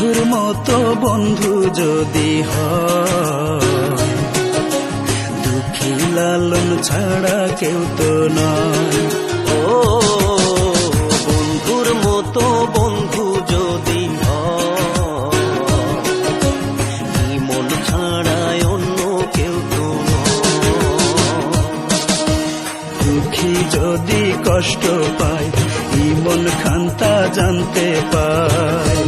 বন্ধুর মতো বন্ধু যদি হয়, দুঃখী লালন ছাড়া কেউ তো নয়। ও বন্ধুর মতো বন্ধু যদি হয়, মন ছাড়ায় অন্য কেউ তো নয়। দুঃখী যদি কষ্ট পায়, মন খান্তা জানতে পায়।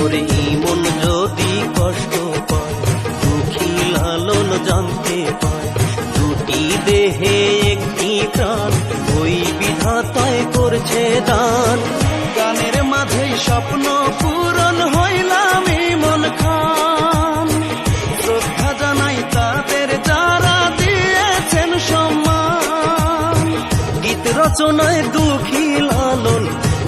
ওরে মন যদি কষ্ট পায়, দুঃখী লালন জানতে পায়। দুটি দেহে একটি প্রাণ, ওই বিধাতায় করছে দান। গানের মাঝেই স্বপ্ন পূরণ হইলাম মন খান। শ্রদ্ধা জানাই তাদের যারা দিয়েছেন সম্মান। গীত রচনায় দুঃখী লালন,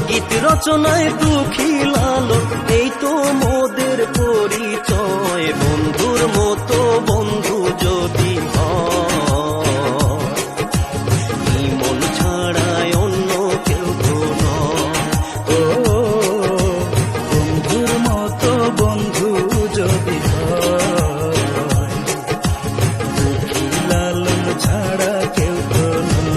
গীত রচনায় দুঃখী লালন, এই তো মোদের পরিচয়। বন্ধুর মতো বন্ধু যদি হয়, মন ছাড়ায় অন্য কেউ তো নয়। ও বন্ধুর মতো বন্ধু যদি হয়, দুঃখী লালন ছাড়া কেউ তো নয়।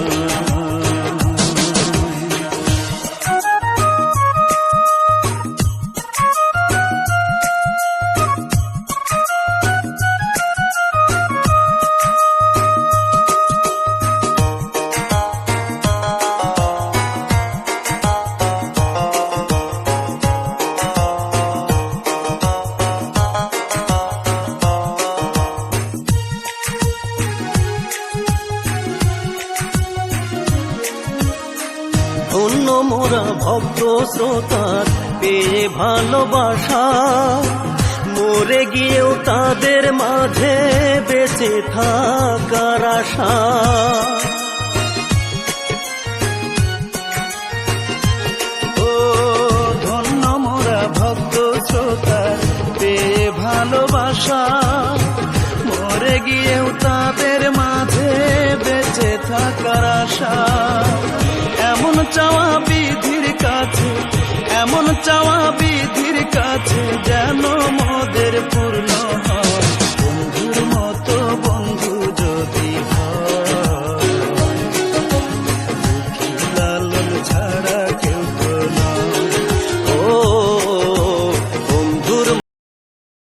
ধন্য মোরা ভক্ত শ্রোতার পেয়ে ভালোবাসা, মরে গিয়েও তাদের মাঝে বেঁচে থাকার আশা। ও ধন্য মোরা ভক্ত শ্রোতার পেয়ে ভালোবাসা, মরে গিয়েও তাদের মাঝে বেঁচে থাকার আশা। এমন চাওয়া বিধির কাছে, এমন চাওয়া বিধির কাছে, যেন মোদের পূর্ণ